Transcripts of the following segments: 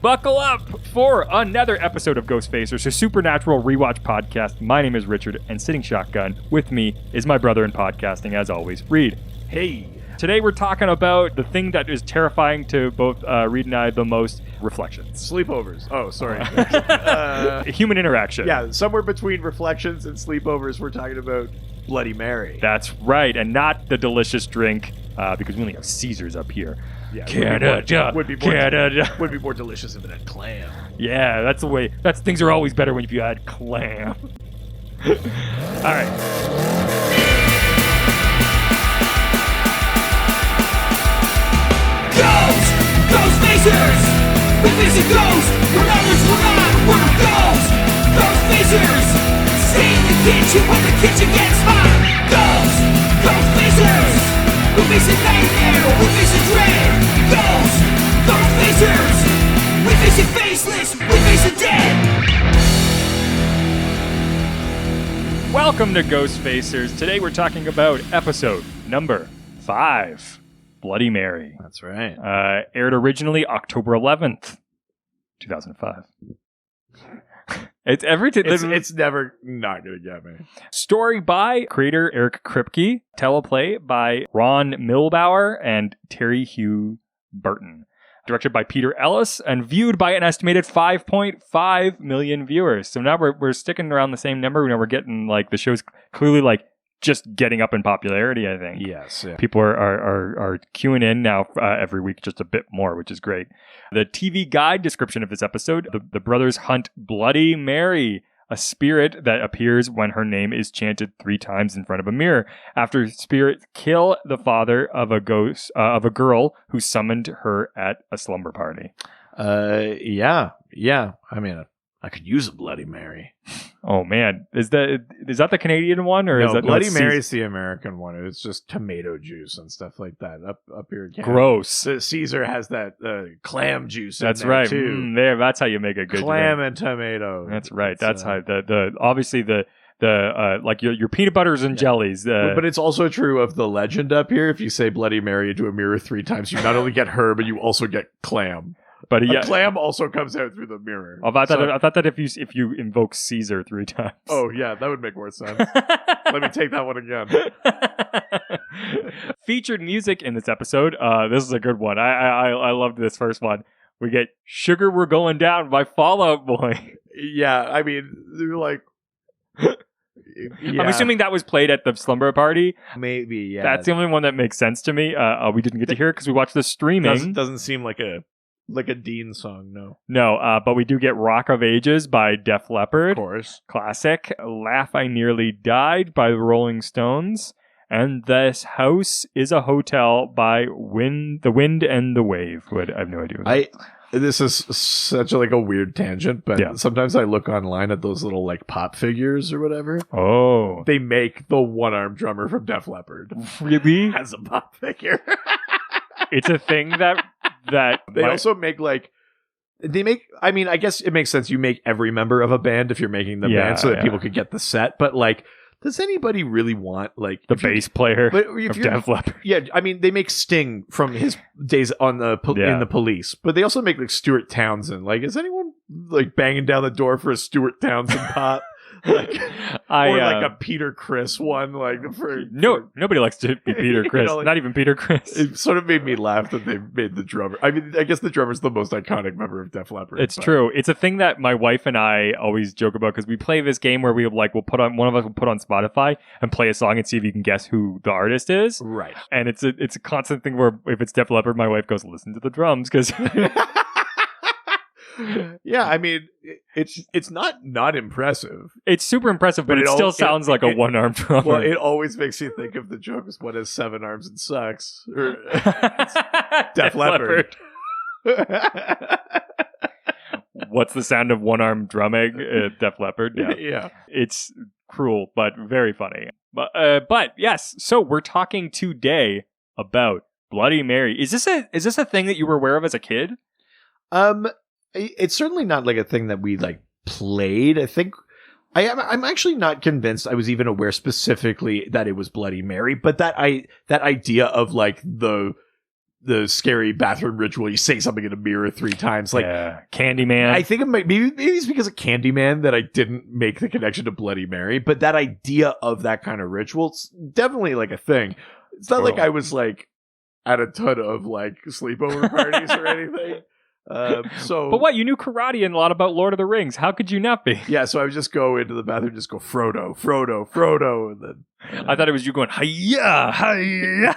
Buckle up for another episode of Ghost Facers, a supernatural rewatch podcast. My name is Richard, and sitting shotgun with me is my brother in podcasting, as always, Reed. Hey. Today we're talking about the thing that is terrifying to both Reed and I the most, reflections. Sleepovers. Oh, sorry. Human interaction. Yeah, somewhere between reflections and sleepovers, we're talking about Bloody Mary. That's right, and not the delicious drink, because we only have Caesars up here. Yeah, Canada. Would be more delicious if it had clam. Yeah, that's the way. Things are always better when you add clam. All right. Ghost Facers! We face a ghost, when others will not, we're ghosts! Ghost Facers! Stay in the kitchen when the kitchen gets hot! Ghost Facers! We face a nightmare, we face a dread! Ghost Facers! We face a faceless, we face a dead! Welcome to Ghost Facers. Today we're talking about episode number 5. Bloody Mary. That's right. Aired originally October 11th, 2005. It's never not gonna get me. Story by creator Eric Kripke. Teleplay by Ron Milbauer and Terry Hugh Burton. Directed by Peter Ellis and viewed by an estimated 5.5 million viewers. So now we're sticking around the same number. Now we're getting the show's clearly just getting up in popularity, I think. Yes. Yeah. People are queuing in now every week just a bit more, which is great. The TV guide description of this episode, the brothers hunt Bloody Mary, a spirit that appears when her name is chanted 3 times in front of a mirror. After spirits kill the father of a girl who summoned her at a slumber party. Yeah. I mean, I could use a Bloody Mary. Oh man, is that the Canadian one or no, is that Bloody Mary's the American one? It's just tomato juice and stuff like that up here in Canada. Gross. Caesar has that clam juice. That's in there right. Too. That's how you make a good clam drink. and tomato. That's right. That's how the obviously the your peanut butters and jellies. But it's also true of the legend up here. If you say Bloody Mary into a mirror 3 times, you not only get her, but you also get clam. But a clam also comes out through the mirror. I thought that if you invoke Caesar 3 times. Oh yeah, that would make more sense. Let me take that one again. Featured music in this episode. This is a good one. I loved this first one. We get "Sugar We're Going Down" by Fall Out Boy. Yeah, I mean, they're like. Yeah. I'm assuming that was played at the slumber party. Maybe, yeah. That's the only one that makes sense to me. We didn't get to hear it because we watched the streaming. Doesn't seem like a Dean song, no. No, but we do get Rock of Ages by Def Leppard. Of course. Classic. Laugh I Nearly Died by the Rolling Stones. And This House is a Hotel by The Wind and the Wave. I have no idea. This is such a weird tangent, but sometimes I look online at those little pop figures or whatever. Oh. They make the one-armed drummer from Def Leppard. Really? As a pop figure. It's a thing that they also make I mean, I guess it makes sense you make every member of a band if you're making the band so that people could get the set, but does anybody really want the bass player of Def Leppard? Yeah, I mean they make Sting from his days on in the Police, but they also make Stuart Townsend. Is anyone banging down the door for a Stuart Townsend pop? A Peter Criss one, nobody likes to be Peter Criss. Not even Peter Criss. It sort of made me laugh that they made the drummer. I mean, I guess the drummer's the most iconic member of Def Leppard. It's true. It's a thing that my wife and I always joke about because we play this game where we'll put on Spotify and play a song and see if you can guess who the artist is. Right. And it's a constant thing where if it's Def Leppard, my wife goes, "Listen to the drums," because. Yeah, I mean, it's not impressive. It's super impressive, but it still sounds like a one-armed drummer. Well, it always makes you think of the jokes, "What has 7 arms and sucks?" Or Def Leppard. What's the sound of one-armed drumming? Def Leppard. Yeah. It's cruel, but very funny. But yes, so we're talking today about Bloody Mary. Is this a thing that you were aware of as a kid? It's certainly not a thing that we played. I think I'm actually not convinced I was even aware specifically that it was Bloody Mary, but that idea of the the scary bathroom ritual. You say something in a mirror 3 times. Like Candyman. I think maybe it's because of Candyman that I didn't make the connection to Bloody Mary, but that idea of that kind of ritual, it's definitely like a thing. It's not like I was like at a ton of like sleepover parties or anything. But what, you knew karate and a lot about Lord of the Rings. How could you not be? Yeah, so I would just go into the bathroom, just go Frodo, Frodo, Frodo, and then I thought it was you going hiya, hiya.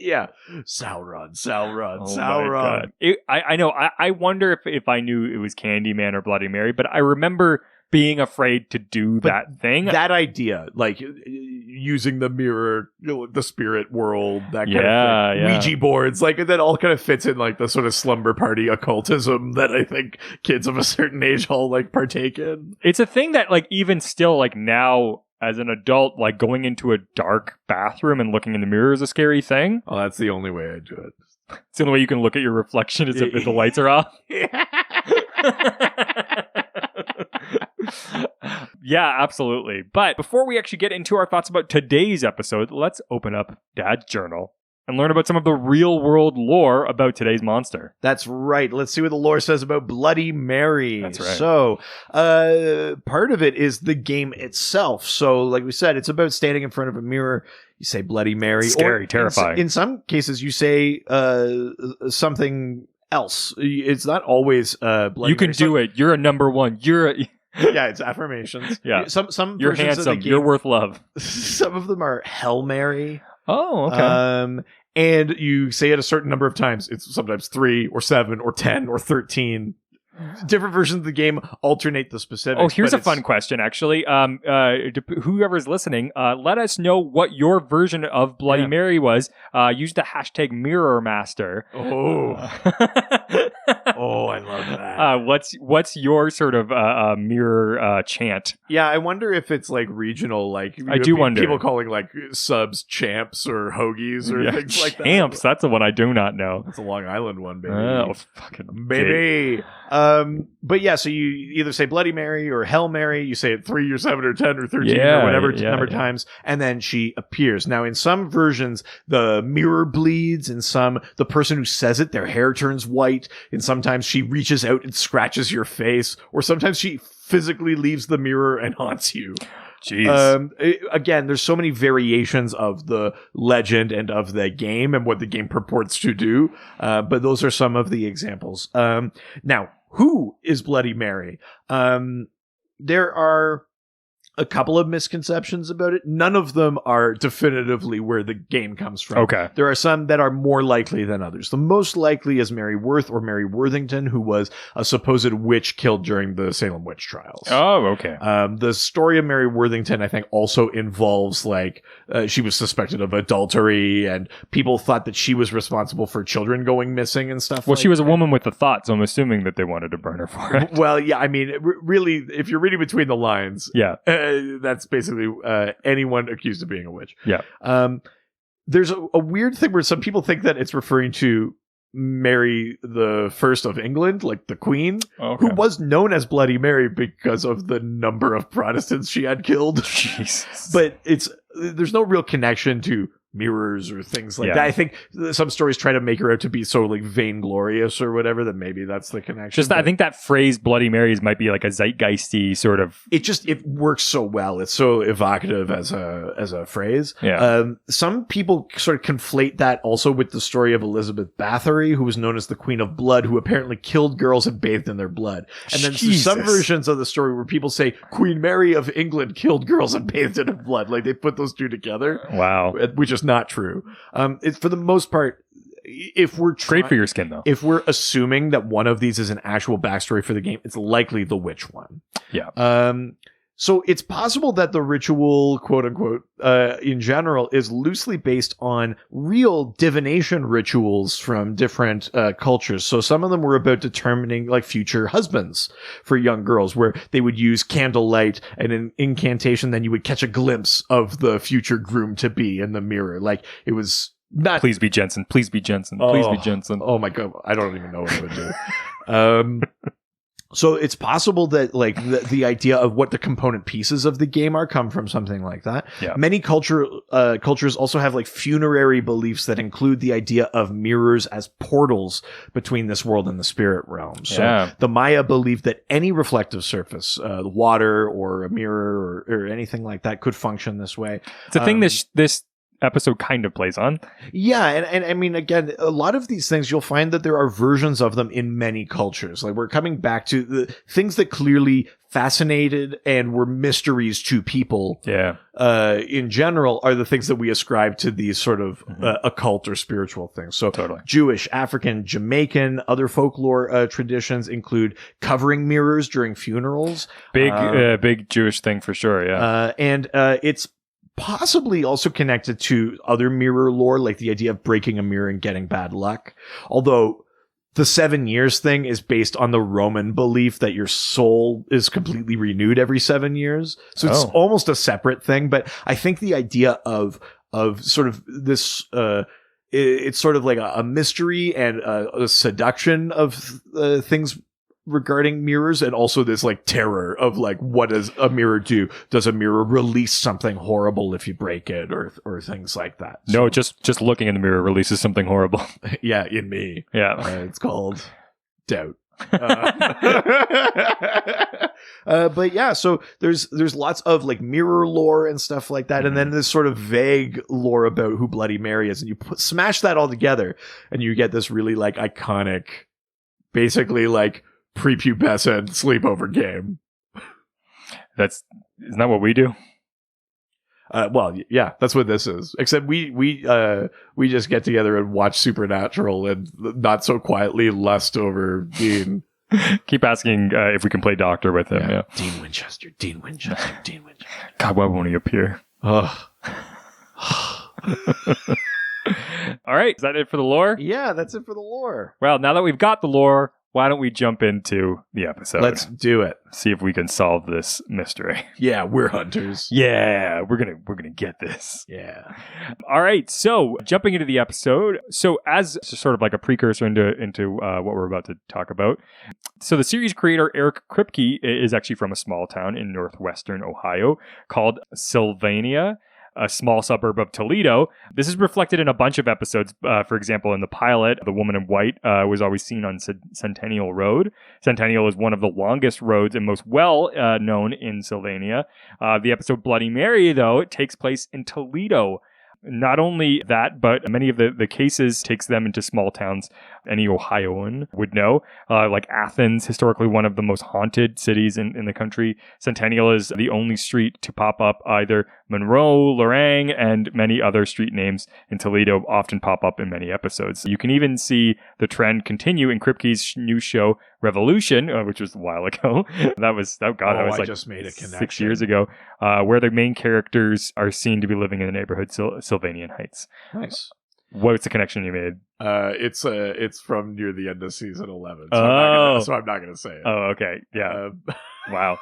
Yeah, Sauron, Sauron, Oh Sauron. my God. I know. I wonder if I knew it was Candyman or Bloody Mary, but I remember being afraid to do that thing. That idea, like using the mirror, the spirit world, that kind of thing. Ouija boards, like that all kind of fits in like the sort of slumber party occultism that I think kids of a certain age all like partake in. It's a thing that like even still like now as an adult, like going into a dark bathroom and looking in the mirror is a scary thing. Oh, that's the only way I do it. It's the only way you can look at your reflection is if the lights are off. Yeah, absolutely. But before we actually get into our thoughts about today's episode, let's open up Dad's journal and learn about some of the real world lore about today's monster. That's right. Let's see what the lore says about Bloody Mary. That's right. So, part of it is the game itself. So, like we said, it's about standing in front of a mirror. You say Bloody Mary. Scary, terrifying. In some cases, you say something else. It's not always Bloody You can Mary. do it. You're a number one. Yeah, it's affirmations. Yeah. Some You're versions handsome. of the game, You're worth love. some of them are Hail Mary. Oh, okay. And you say it a certain number of times. It's sometimes 3 or 7 or 10 or 13. Different versions of the game alternate the specifics. Oh, here's a fun question, actually. Whoever's listening, let us know what your version of Bloody Mary was. Use the hashtag MirrorMaster. Oh. Oh, I love that. What's your sort of mirror chant? Yeah, I wonder if it's like regional. Like I do wonder. People calling like subs champs or hoagies or things like that. Champs, that's the one I do not know. That's a Long Island one, baby. Oh, fucking baby. But yeah, so you either say Bloody Mary or Hail Mary. You say it 3 or 7 or 10 or 13 or whatever number of times, and then she appears. Now, in some versions, the mirror bleeds. In some, the person who says it, their hair turns white. And sometimes she reaches out and scratches your face, or sometimes she physically leaves the mirror and haunts you. Jeez. Again, there's so many variations of the legend and of the game and what the game purports to do. But those are some of the examples. Now, who is Bloody Mary? There are a couple of misconceptions about it. None of them are definitively where the game comes from. Okay. There are some that are more likely than others. The most likely is Mary Worth or Mary Worthington, who was a supposed witch killed during the Salem witch trials. Oh, okay. The story of Mary Worthington, I think, also involves like she was suspected of adultery, and people thought that she was responsible for children going missing and stuff. Well, she was a woman with a thought, so I'm assuming that they wanted to burn her for it. Well, yeah, I mean, really, if you're reading between the lines, that's basically anyone accused of being a witch. Yeah. There's a weird thing where some people think that it's referring to Mary the First of England, like the Queen, who was known as Bloody Mary because of the number of Protestants she had killed. Jesus. But there's no real connection to mirrors or things like that. I think some stories try to make her out to be so like vainglorious or whatever, that maybe that's the connection. I think that phrase Bloody Marys might be like a zeitgeisty sort of. It works so well. It's so evocative as a phrase. Yeah. Some people sort of conflate that also with the story of Elizabeth Bathory, who was known as the Queen of Blood, who apparently killed girls and bathed in their blood. And then some versions of the story where people say Queen Mary of England killed girls and bathed in her blood. Like they put those two together. Wow. Which is not true. For the most part, if we're great for your skin, though. If we're assuming that one of these is an actual backstory for the game, it's likely the witch one. Yeah. So it's possible that the ritual, quote unquote, in general, is loosely based on real divination rituals from different cultures. So some of them were about determining like future husbands for young girls, where they would use candlelight and an incantation. Then you would catch a glimpse of the future groom to be in the mirror. Like it was not. Please be Jensen. Please be Jensen. Please be Jensen. Oh my God. I don't even know what I would do. So it's possible that like the idea of what the component pieces of the game are come from something like that. Yeah. Many cultures also have like funerary beliefs that include the idea of mirrors as portals between this world and the spirit realm. So the Maya believed that any reflective surface, water or a mirror or anything like that could function this way. It's a thing this episode kind of plays on. Yeah, and I mean, again, a lot of these things, you'll find that there are versions of them in many cultures. Like, we're coming back to the things that clearly fascinated and were mysteries to people. Yeah. In general, are the things that we ascribe to these sort of occult or spiritual things. So totally. Jewish, African, Jamaican, other folklore traditions include covering mirrors during funerals. Big Jewish thing for sure, yeah. And it's possibly also connected to other mirror lore, like the idea of breaking a mirror and getting bad luck. Although the 7 years thing is based on the Roman belief that your soul is completely renewed every 7 years. So it's almost a separate thing. But I think the idea of sort of this, it's sort of like a mystery and a seduction of things regarding mirrors, and also this like terror of like, what does a mirror do? Does a mirror release something horrible if you break it, or things like that? No, just looking in the mirror releases something horrible. Yeah, in me. Yeah, it's called doubt. But yeah, so there's lots of like mirror lore and stuff like that, and then this sort of vague lore about who Bloody Mary is, and you smash that all together, and you get this really like iconic, basically like prepubescent sleepover game. Isn't that what we do? Well, yeah, that's what this is. Except we just get together and watch Supernatural and not so quietly lust over Dean. Keep asking if we can play doctor with him. Yeah. Dean Winchester. God, why won't he appear? Ugh. All right, is that it for the lore? Yeah, that's it for the lore. Well, now that we've got the lore, why don't we jump into the episode? Let's do it. See if we can solve this mystery. Yeah, we're hunters. Yeah, we're gonna get this. Yeah. All right, so jumping into the episode. So as sort of like a precursor into what we're about to talk about. So the series creator Eric Kripke is actually from a small town in northwestern Ohio called Sylvania, a small suburb of Toledo. This is reflected in a bunch of episodes. For example, in the pilot, the woman in white was always seen on Centennial Road. Centennial is one of the longest roads and most well known in Sylvania. The episode Bloody Mary, though, it takes place in Toledo. Not only that, but many of the cases takes them into small towns any Ohioan would know, like Athens, historically one of the most haunted cities in the country. Centennial is the only street to pop up. Either Monroe, Lorang, and many other street names in Toledo often pop up in many episodes. You can even see the trend continue in Kripke's new show Revolution, which was a while ago. that was like just made a connection. 6 years ago, where the main characters are seen to be living in the neighborhood Sylvanian Heights. Nice. What's the connection you made? It's from near the end of season 11. So I'm not gonna say it. Oh, okay. Yeah. Wow.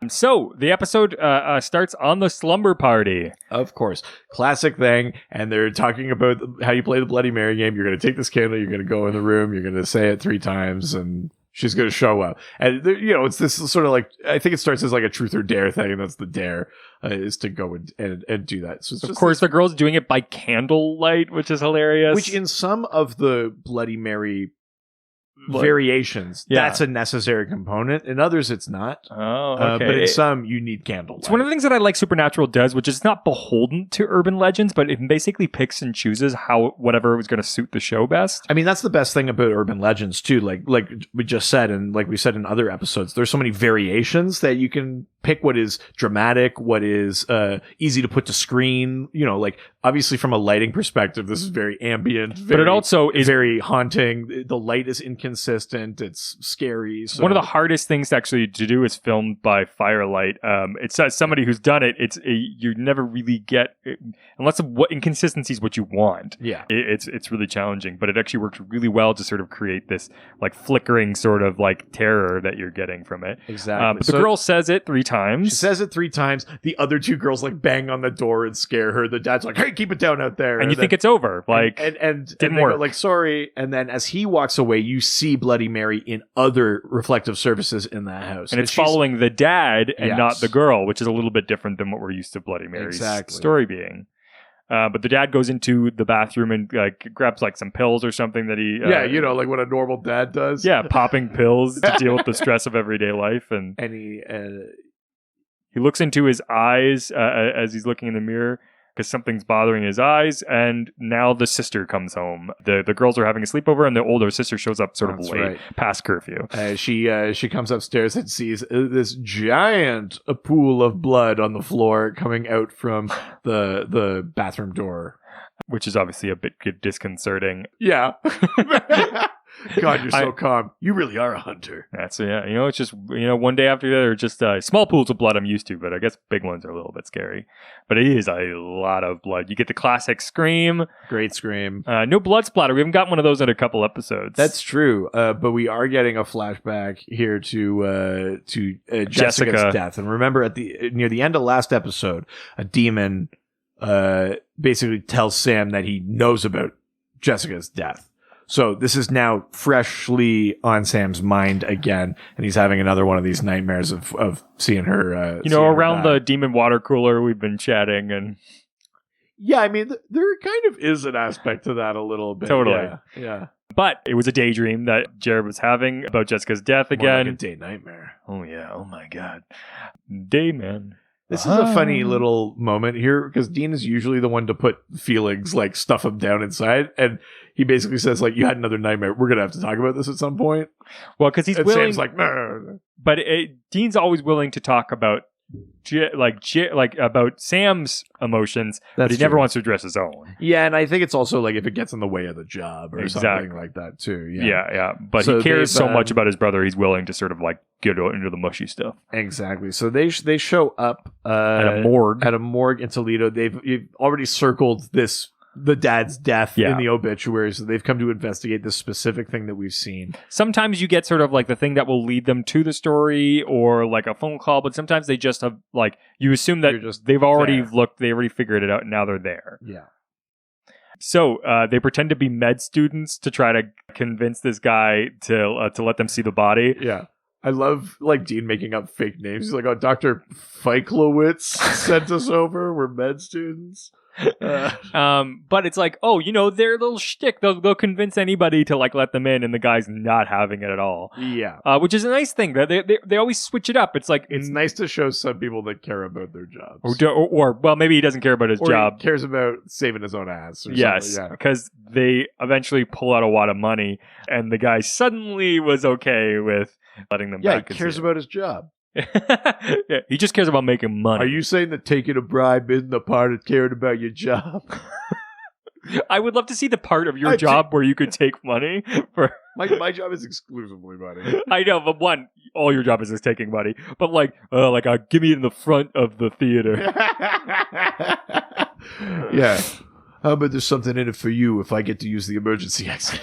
So the episode starts on the slumber party. Of course. Classic thing. And they're talking about how you play the Bloody Mary game. You're going to take this candle, you're going to go in the room, you're going to say it 3 times, and she's going to show up. And, it's this sort of like, I think it starts as like a truth or dare thing, and that's the dare, is to go and do that. So it's of course, the girl's doing it by candlelight, which is hilarious. Which in some of the Bloody Mary variations, that's a necessary component. In others, it's not. Oh, okay. But in some, you need candlelight. It's one of the things that I like Supernatural does, which is not beholden to urban legends, but it basically picks and chooses whatever was going to suit the show best. I mean, that's the best thing about urban legends too. Like we just said, and like we said in other episodes, there's so many variations that you can pick what is dramatic, what is easy to put to screen. Like obviously from a lighting perspective, this is very ambient, but it also is very haunting. The light is inconsistent. It's scary. So. One of the hardest things actually to do is filmed by firelight. It's somebody who's done it. You never really get unless what inconsistencies what you want. Yeah, it's really challenging, but it actually works really well to sort of create this like flickering sort of like terror that you're getting from it. Exactly. But the girl says it 3 times. She says it 3 times. The other 2 girls like bang on the door and scare her. The dad's like, "Hey, keep it down out there." And you think it's over. Like, and didn't they work. go, like, sorry. And then as he walks away, you see Bloody Mary in other reflective surfaces in that house. And it's following the dad and Yes. not the girl, which is a little bit different than what we're used to Bloody Mary's story being. But the dad goes into the bathroom and like grabs like some pills or something that he like what a normal dad does. Yeah, popping pills to deal with the stress of everyday life, and he looks into his eyes as he's looking in the mirror because something's bothering his eyes. And now the sister comes home. The girls are having a sleepover, and the older sister shows up sort of late, past curfew. She comes upstairs and sees this giant pool of blood on the floor coming out from the bathroom door, which is obviously a bit disconcerting. Yeah. God, you're so calm. You really are a hunter. It's just, one day after the other, just small pools of blood I'm used to, but I guess big ones are a little bit scary. But it is a lot of blood. You get the classic scream. Great scream. No blood splatter. We haven't got one of those in a couple episodes. That's true. But we are getting a flashback here to Jessica's death. And remember, near the end of last episode, a demon basically tells Sam that he knows about Jessica's death. So this is now freshly on Sam's mind again, and he's having another one of these nightmares of seeing her. Around the demon water cooler, we've been chatting, and yeah, I mean, there kind of is an aspect to that a little bit. Totally, yeah. But it was a daydream that Jared was having about Jessica's death again. More like a day nightmare. Oh yeah. Oh my God. Day man. This is a funny little moment here because Dean is usually the one to put feelings, like stuff him down inside. And he basically says, like, you had another nightmare. We're going to have to talk about this at some point. Well, because he's willing. Sam's like, no. But Dean's always willing to talk about about Sam's emotions, but he never wants to address his own. Yeah, and I think it's also like if it gets in the way of the job or something like that too. Yeah. But he cares so much about his brother, he's willing to sort of like get into the mushy stuff. Exactly. So they show up at a morgue in Toledo. They've already circled the dad's death in the obituary, so they've come to investigate this specific thing that we've seen. Sometimes you get sort of like the thing that will lead them to the story or like a phone call, but sometimes they just have like, you assume that they've already they already figured it out and now they're there. Yeah. So they pretend to be med students to try to convince this guy to let them see the body. Yeah. I love like Dean making up fake names. He's like, "Oh, Dr. Feiklowitz sent us over. We're med students." But it's like, their little shtick. They'll convince anybody to like let them in, and the guy's not having it at all. Yeah, which is a nice thing. They always switch it up. It's like it's nice to show some people that care about their jobs, or maybe he doesn't care about his job. He cares about saving his own ass. Or yes, because they eventually pull out a wad of money, and the guy suddenly was okay with letting them. Yeah, he cares about his job. Yeah, he just cares about making money. Are you saying that taking a bribe isn't the part of caring about your job? I would love to see the part of your job where you could take money for. My job is exclusively money. I know, but all your job is taking money. But give me in the front of the theater. Yeah. How about there's something in it for you if I get to use the emergency exit?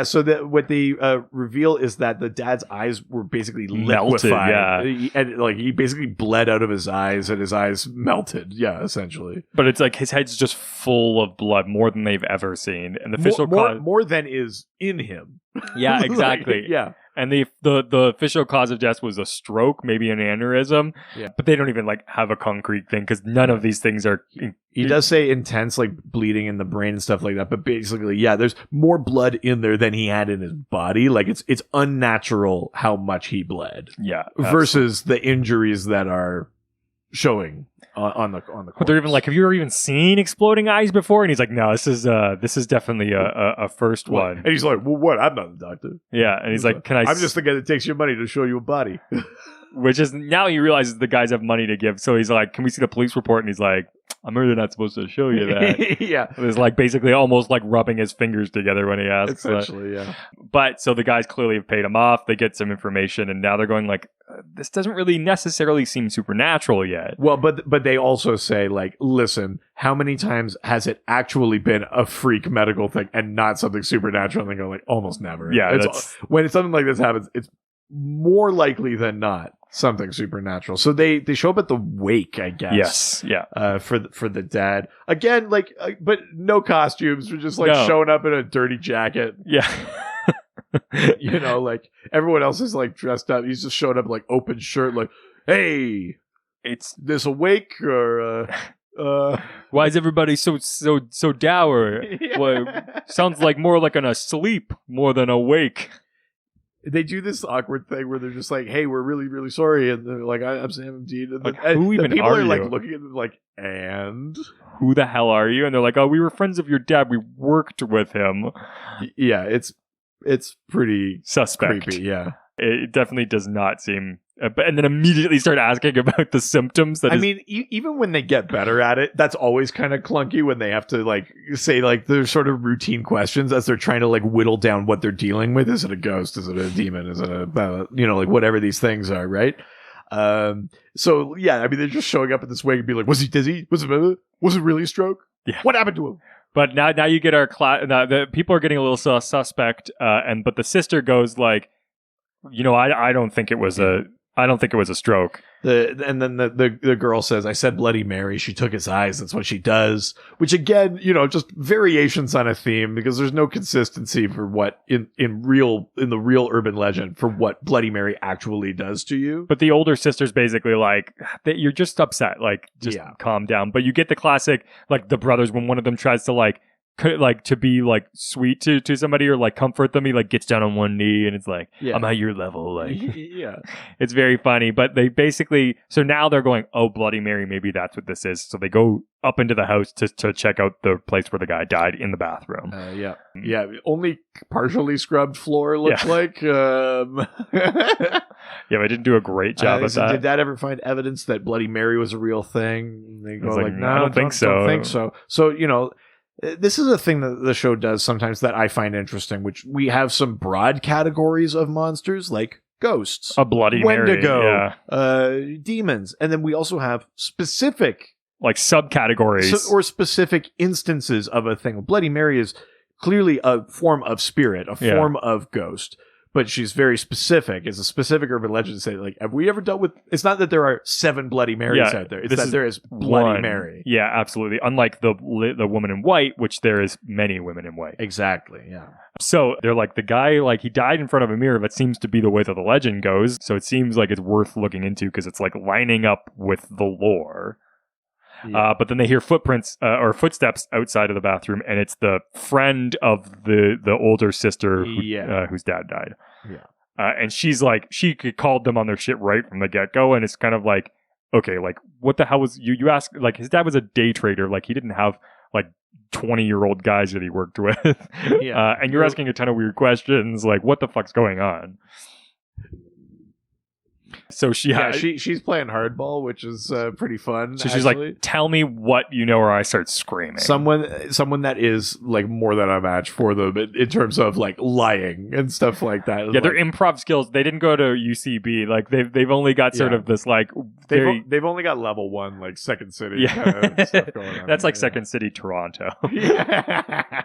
So what they reveal is that the dad's eyes were basically liquefied. Yeah. And he basically bled out of his eyes and his eyes melted. Yeah, essentially. But it's like his head's just full of blood, more than they've ever seen. And the official more than is in him. Yeah, exactly. Yeah. And the official cause of death was a stroke, maybe an aneurysm. Yeah. But they don't even have a concrete thing because none of these things are. He does say intense, bleeding in the brain and stuff like that. But basically, there's more blood in there than he had in his body. It's unnatural how much he bled. Yeah. Versus the injuries that are showing on the corpse. But they're even have you ever even seen exploding eyes before? And he's like, no, this is definitely a first one. And he's like, well, what? I'm not a doctor. Yeah, and he's like, I'm just the guy that takes your money to show you a body. Which is, now he realizes the guys have money to give. So he's like, can we see the police report? And he's like, I'm really not supposed to show you that. Yeah. It's basically almost rubbing his fingers together when he asks. Essentially, yeah. But so the guys clearly have paid him off. They get some information, and now they're going this doesn't really necessarily seem supernatural yet. Well, but they also say listen, how many times has it actually been a freak medical thing and not something supernatural? And they go almost never. Yeah. When something like this happens, it's more likely than not something supernatural. So they show up at the wake, I guess. Yes, yeah. For the dad again, like, but no costumes. We're just like showing up in a dirty jacket. Yeah. You know, like everyone else is like dressed up. He's just showing up like open shirt, like, hey, it's this awake or why is everybody so dour? Yeah. Well, sounds like more like an asleep more than awake. They do this awkward thing where they're just like, "Hey, we're really, really sorry," and they're like, "I'm Sam and Dean." And like, who even people are are like you? looking at them like, "And who the hell are you?" And they're like, "Oh, we were friends of your dad. We worked with him." Yeah, it's pretty suspect. creepy. Yeah, it definitely does not seem. And then immediately start asking about the symptoms. Even when they get better at it, that's always kind of clunky when they have to like say like there's sort of routine questions as they're trying to like whittle down what they're dealing with. Is it a ghost? Is it a demon? Is it a like whatever these things are, right? So yeah, I mean they're just showing up at this wake and be like, was he dizzy? Was it really a stroke? Yeah. What happened to him? But now you get our class. The people are getting a little suspect, but the sister goes like, I don't think it was a stroke. And then the girl says, "I said Bloody Mary. She took his eyes. That's what she does." Which again, just variations on a theme because there's no consistency for what in the real urban legend for what Bloody Mary actually does to you. But the older sister's basically like, "You're just upset. Like, just calm down." But you get the classic, like the brothers when one of them tries to to be like sweet to somebody or like comfort them, he like gets down on one knee and it's like, I'm at your level. Like, yeah, it's very funny. But they basically, so now they're going, oh, Bloody Mary, maybe that's what this is. So they go up into the house to check out the place where the guy died in the bathroom. Yeah. Only partially scrubbed floor looks like. Yeah, I didn't do a great job of that. Did Dad ever find evidence that Bloody Mary was a real thing? They go like, no, I don't think so. Don't think so. So this is a thing that the show does sometimes that I find interesting, which we have some broad categories of monsters like ghosts, a Bloody Wendigo, demons, and then we also have specific like subcategories or specific instances of a thing. Bloody Mary is clearly a form of spirit, a form of ghost. But she's very specific. It's a specific urban legend to say, like, have we ever dealt with... It's not that there are 7 Bloody Marys out there. It's that there is Bloody Mary. Yeah, absolutely. Unlike the woman in white, which there is many women in white. Exactly, yeah. So they're like, the guy, like, he died in front of a mirror. That seems to be the way that the legend goes. So it seems like it's worth looking into because it's, like, lining up with the lore. Yeah. But then they hear footprints or footsteps outside of the bathroom, and it's the friend of the older sister whose dad died. Yeah, and she's like, she called them on their shit right from the get-go, and it's kind of like, okay, like, what the hell was you ask? Like, his dad was a day trader, like, he didn't have like 20-year-old guys that he worked with. And you're asking a ton of weird questions, like, what the fuck's going on? So she's playing hardball, which is pretty fun. So she's like, "Tell me what you know," or I start screaming. Someone that is like more than a match for them in terms of like lying and stuff like that. Yeah, their improv skills. They didn't go to UCB. Like they've only got sort of this like they've only got level 1 like Second City. Kind of stuff going on. That's like Second City, Toronto. Yeah.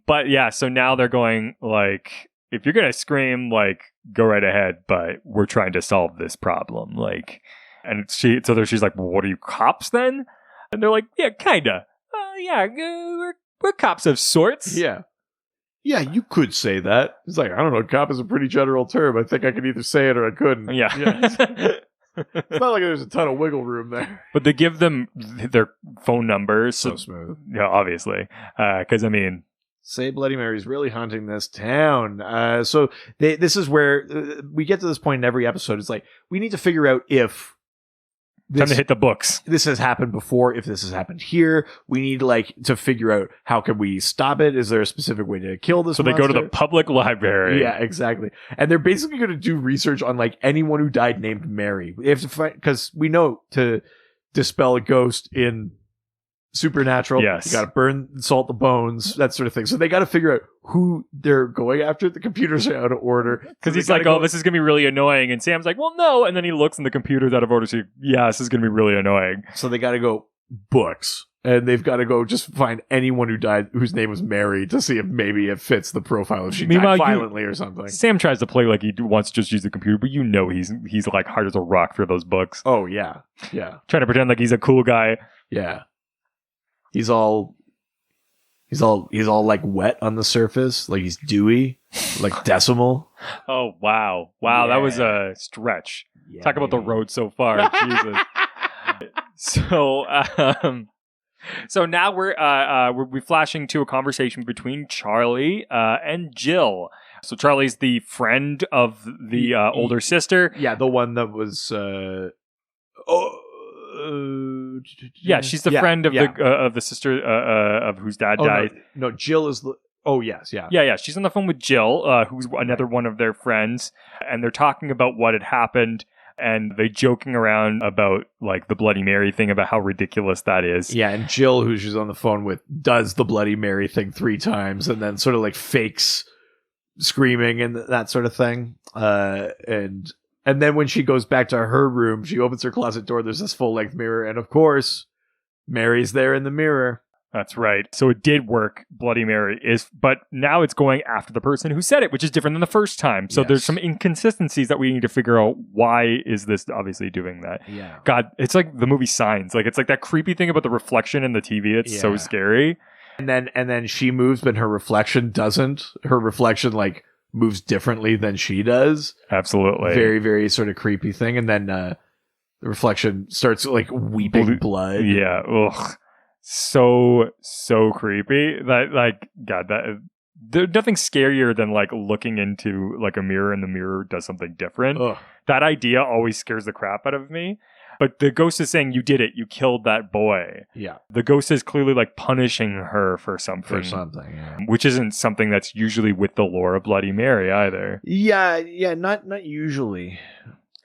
But yeah, so now they're going like, if you're gonna scream, like, go right ahead, but we're trying to solve this problem. Like, and she's like, well, what are you, cops then? And they're like, yeah, kinda. We're cops of sorts. Yeah, you could say that. It's like, I don't know, cop is a pretty general term. I think I could either say it or I couldn't. Yeah. It's not like there's a ton of wiggle room there. But they give them their phone numbers. So smooth. Yeah, obviously. Because, I mean... Say Bloody Mary's really haunting this town. So this is where we get to this point in every episode. It's like, we need to figure out if time to hit the books. This has happened before. If this has happened here, we need to figure out how can we stop it. Is there a specific way to kill this monster? They go to the public library. Yeah, exactly. And they're basically going to do research on like anyone who died named Mary. They have to find, because we know to dispel a ghost in Supernatural, you got to burn, salt the bones, that sort of thing. So they got to figure out who they're going after. The computers are out of order because he's like, "Oh, this is gonna be really annoying," and Sam's like, "Well, no." And then he looks and the computer's out of order. So this is gonna be really annoying. So they got to go books. And they've got to go just find anyone who died whose name was Mary to see if maybe it fits the profile if she died violently or something. Sam tries to play like he wants to just use the computer, but he's like hard as a rock for those books. Oh, yeah. Yeah. Trying to pretend like he's a cool guy. Yeah. He's all like wet on the surface, like he's dewy, like Decimal. Oh, wow. Wow, yeah. That was a stretch. Yeah, talk about the road so far. Jesus. So now we're flashing to a conversation between Charlie and Jill. So Charlie's the friend of the older sister. Yeah, the one that was. Yeah, she's the friend of the sister of whose dad died. No, Jill is the. Oh yes, yeah. Yeah. She's on the phone with Jill, who's another one of their friends, and they're talking about what had happened. And they joking around about like the Bloody Mary thing, about how ridiculous that is. Yeah, and Jill, who she's on the phone with, does the Bloody Mary thing 3 times and then sort of like fakes screaming and that sort of thing. And then when she goes back to her room, she opens her closet door. There's this full-length mirror, and of course, Mary's there in the mirror. That's right. So it did work. Bloody Mary is, but now it's going after the person who said it, which is different than the first time. So there's some inconsistencies that we need to figure out. Why is this obviously doing that? Yeah. God, it's like the movie Signs. Like it's like that creepy thing about the reflection in the TV. It's so scary. And then she moves, but her reflection doesn't. Her reflection like moves differently than she does. Absolutely. Very, very sort of creepy thing. And then the reflection starts like weeping blood. Yeah. Ugh. So creepy. That like God, that there's nothing scarier than like looking into like a mirror and the mirror does something different. Ugh. That idea always scares the crap out of me. But the ghost is saying, you did it. You killed that boy. Yeah. The ghost is clearly like punishing her for something. Yeah. Which isn't something that's usually with the lore of Bloody Mary either. Yeah, not usually.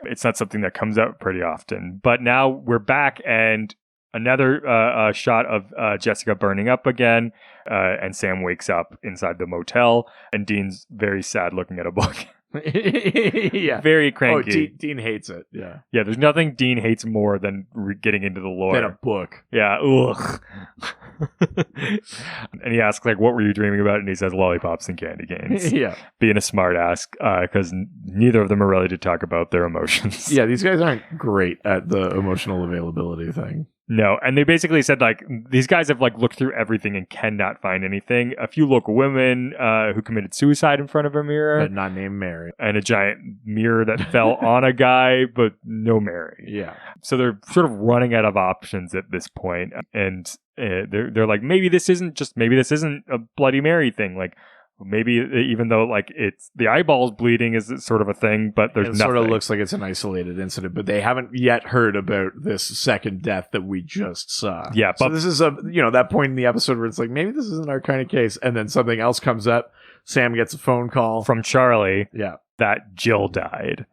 It's not something that comes out pretty often. But now we're back and another shot of Jessica burning up again, and Sam wakes up inside the motel, and Dean's very sad looking at a book. Yeah. Very cranky. Oh, Dean hates it. Yeah. Yeah, there's nothing Dean hates more than getting into the lore. Than a book. Yeah, ugh. And he asks, like, what were you dreaming about? And he says lollipops and candy canes. Yeah. Being a smart ass, because neither of them are ready to talk about their emotions. Yeah, these guys aren't great at the emotional availability thing. No, and they basically said, like, these guys have, like, looked through everything and cannot find anything. A few local women who committed suicide in front of a mirror. But not named Mary. And a giant mirror that fell on a guy, but no Mary. Yeah. So they're sort of running out of options at this point. And they're like, maybe this isn't a Bloody Mary thing. Like, maybe even though like it's the eyeballs bleeding is sort of a thing, but there's nothing. It sort of looks like it's an isolated incident, but they haven't yet heard about this second death that we just saw. Yeah, but so this is that point in the episode where it's like, maybe this isn't our kind of case, and then something else comes up. Sam gets a phone call from Charlie. Yeah, that Jill died.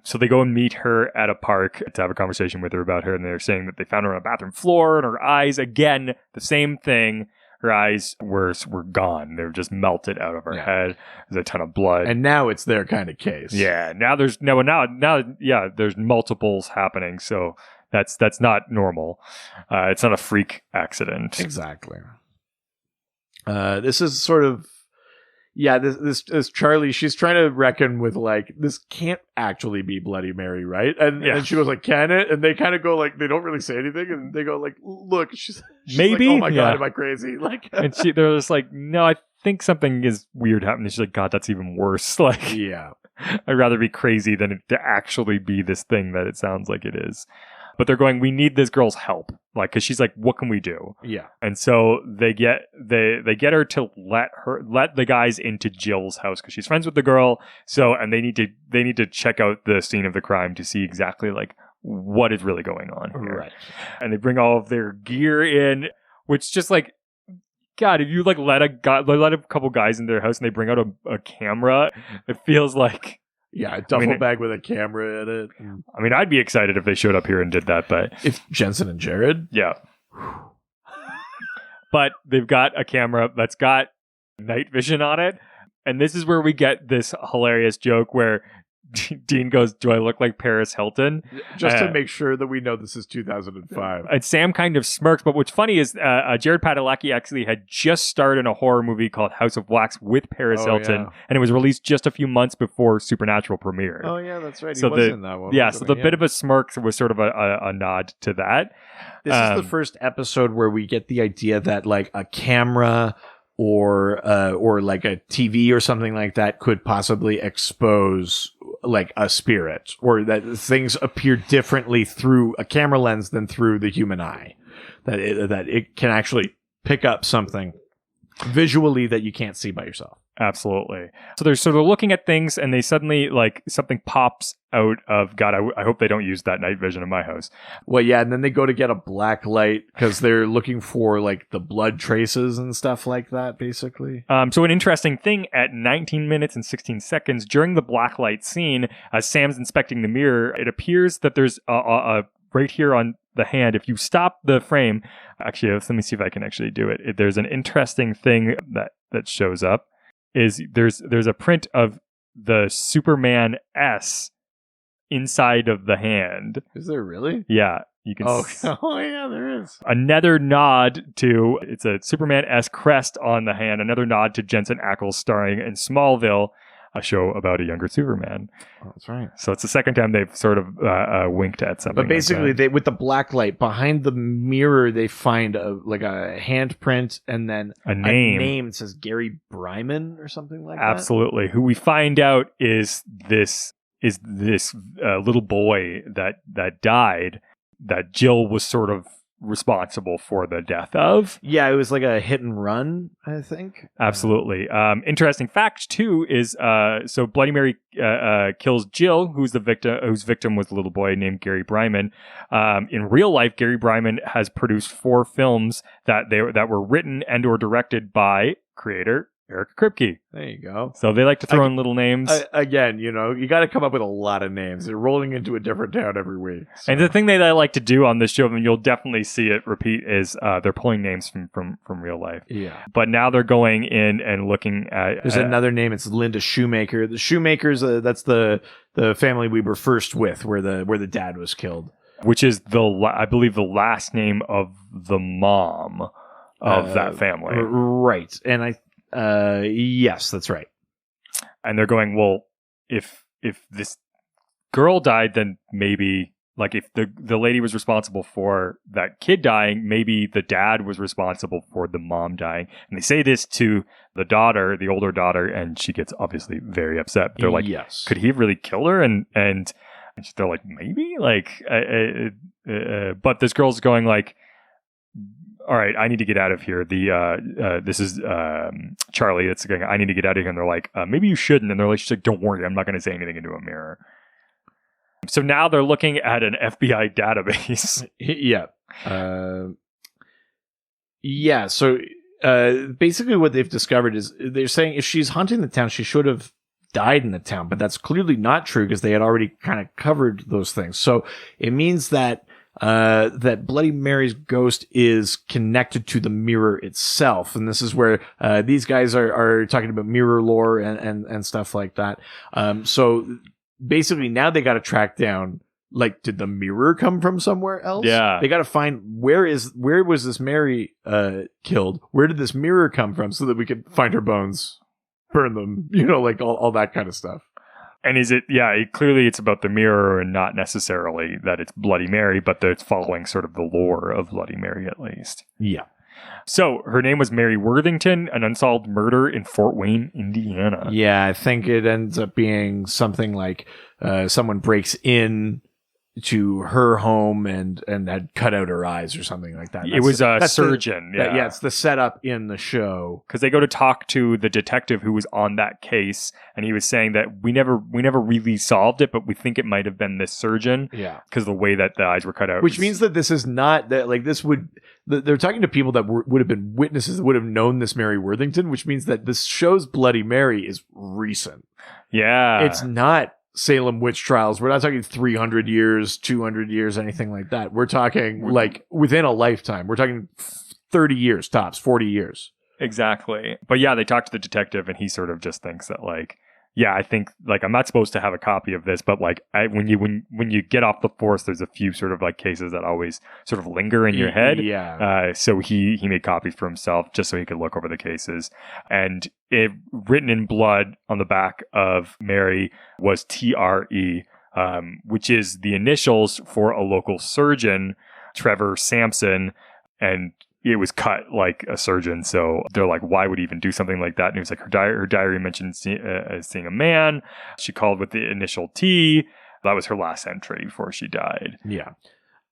So they go and meet her at a park to have a conversation with her about her, and they're saying that they found her on a bathroom floor, and her eyes, again, the same thing. Her eyes were gone. They were just melted out of her head. There's a ton of blood. And now it's their kind of case. Yeah. Now there's there's multiples happening. So that's not normal. It's not a freak accident. Exactly. This is sort of this Charlie, she's trying to reckon with like, this can't actually be Bloody Mary, right? And she goes like, can it? And they kind of go like, they don't really say anything, and they go like, look, she's maybe. Like, oh my god, am I crazy? Like, and they're just like, no, I think something is weird happening. She's like, God, that's even worse. Like, yeah, I'd rather be crazy than it to actually be this thing that it sounds like it is. But they're going, we need this girl's help. Like, because she's like, what can we do? Yeah. And so they get her to let the guys into Jill's house because she's friends with the girl. So, and they need to check out the scene of the crime to see exactly like what is really going on here. Right. And they bring all of their gear in, which just like, God, if you like let a couple guys in their house and they bring out a camera, it feels like. Yeah, a duffel bag with a camera in it. I mean, I'd be excited if they showed up here and did that, but... If Jensen and Jared? Yeah. But they've got a camera that's got night vision on it, and this is where we get this hilarious joke where Dean goes, "Do I look like Paris Hilton?" Just to make sure that we know this is 2005. And Sam kind of smirks. But what's funny is Jared Padalecki actually had just starred in a horror movie called House of Wax with Paris Hilton, and it was released just a few months before Supernatural premiered. Oh yeah, that's right. He was in that one. Yeah, so the bit of a smirk was sort of a nod to that. This is the first episode where we get the idea that like a camera or like a TV or something like that could possibly expose like a spirit, or that things appear differently through a camera lens than through the human eye. That it can actually pick up something visually that you can't see by yourself. Absolutely. So they're looking at things, and they suddenly like something pops out of God. I hope they don't use that night vision in my house. Well, yeah, and then they go to get a black light because they're looking for like the blood traces and stuff like that, basically. So an interesting thing at 19 minutes and 16 seconds during the black light scene, as Sam's inspecting the mirror, it appears that there's a right here on the hand. If you stop the frame, actually, let me see if I can actually do it. There's an interesting thing that shows up. Is there's a print of the Superman S inside of the hand. Is there really? Yeah, you can. Oh yeah, there is. Another nod to it's a Superman S crest on the hand. Another nod to Jensen Ackles starring in Smallville, a show about a younger Superman. Oh, that's right. So it's the second time they've sort of winked at something. But basically, like that. with the black light behind the mirror, they find a handprint and then a name. It says Gary Bryman or something like that. Absolutely. Who we find out is this little boy that died, that Jill was sort of responsible for the death of. Yeah, it was like a hit and run, I think. Absolutely. Interesting fact too is so Bloody Mary kills Jill, whose victim was a little boy named Gary Bryman. In real life, Gary Bryman has produced 4 films that were written and or directed by creator Eric Kripke. There you go. So they like to throw in little names. Again, you got to come up with a lot of names. They're rolling into a different town every week. So. And the thing that I like to do on this show, and you'll definitely see it repeat, is they're pulling names from real life. Yeah. But now they're going in and looking at... There's another name. It's Linda Shoemaker. The Shoemakers, that's the family we were first with, where the dad was killed. Which is, I believe, the last name of the mom of that family. Right. And yes, that's right. And they're going, well, if this girl died, then maybe, like, if the lady was responsible for that kid dying, maybe the dad was responsible for the mom dying. And they say this to the daughter, the older daughter, and she gets obviously very upset. They're like, yes. Could he have really killed her? And they're like, maybe? Like, but this girl's going like, all right, I need to get out of here. This is Charlie. It's going, I need to get out of here. And they're like, maybe you shouldn't. And she's like, don't worry, I'm not going to say anything into a mirror. So now they're looking at an FBI database. Yeah. Yeah. So basically what they've discovered is they're saying if she's haunting the town, she should have died in the town. But that's clearly not true because they had already kind of covered those things. So it means that Bloody Mary's ghost is connected to the mirror itself. And this is where these guys are talking about mirror lore and stuff like that. So basically now they got to track down, like, did the mirror come from somewhere else? Yeah. They got to find where was this Mary killed? Where did this mirror come from so that we could find her bones, burn them, like all that kind of stuff. And is it, clearly it's about the mirror and not necessarily that it's Bloody Mary, but that it's following sort of the lore of Bloody Mary at least. Yeah. So her name was Mary Worthington, an unsolved murder in Fort Wayne, Indiana. Yeah, I think it ends up being something like someone breaks in to her home and had cut out her eyes or something like that. It was a surgeon. Yeah, it's the setup in the show. Because they go to talk to the detective who was on that case, and he was saying that we never really solved it, but we think it might have been this surgeon. Yeah, because the way that the eyes were cut out. Which means that this is not that, like, this would. They're talking to people that would have been witnesses that would have known this Mary Worthington, which means that this show's Bloody Mary is recent. Yeah, it's not Salem witch trials. We're not talking 300 years, 200 years, anything like that. We're talking like within a lifetime. We're talking 30 years tops, 40 years. Exactly. But yeah, they talk to the detective and he sort of just thinks that, like, yeah, I think like I'm not supposed to have a copy of this, but like when you get off the force, there's a few sort of like cases that always sort of linger in your head. Yeah. So he made copies for himself just so he could look over the cases, and it written in blood on the back of Mary was TRE, which is the initials for a local surgeon, Trevor Sampson, and it was cut like a surgeon. So they're like, why would he even do something like that? And he was like, her diary mentioned seeing a man. She called with the initial T. That was her last entry before she died. Yeah.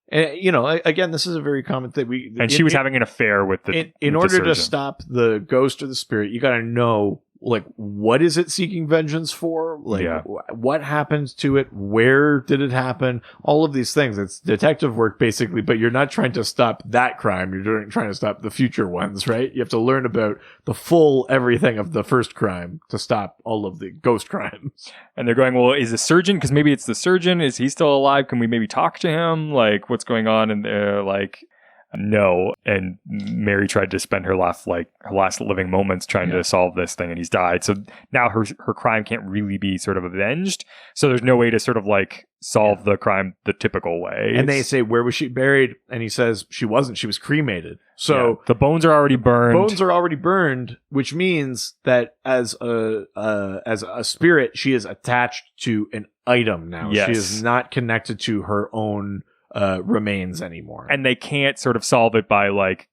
And, you know, again, this is a very common thing. And she was having an affair with the in order to stop the ghost or the spirit, you got to know, like, what is it seeking vengeance for? Like, what happens to it? Where did it happen? All of these things. It's detective work, basically, but you're not trying to stop that crime. You're trying to stop the future ones, right? You have to learn about the full everything of the first crime to stop all of the ghost crimes. And they're going, well, is the surgeon, because maybe it's the surgeon, is he still alive? Can we maybe talk to him? Like, what's going on? And they're like, no. And Mary tried to spend her last living moments trying to solve this thing, and he's died. So now her crime can't really be sort of avenged. So there's no way to sort of like solve the crime the typical way. And they say, where was she buried? And he says she wasn't. She was cremated. So the bones are already burned. Which means that as a spirit, she is attached to an item now. Yes. She is not connected to her own remains anymore. And they can't sort of solve it by like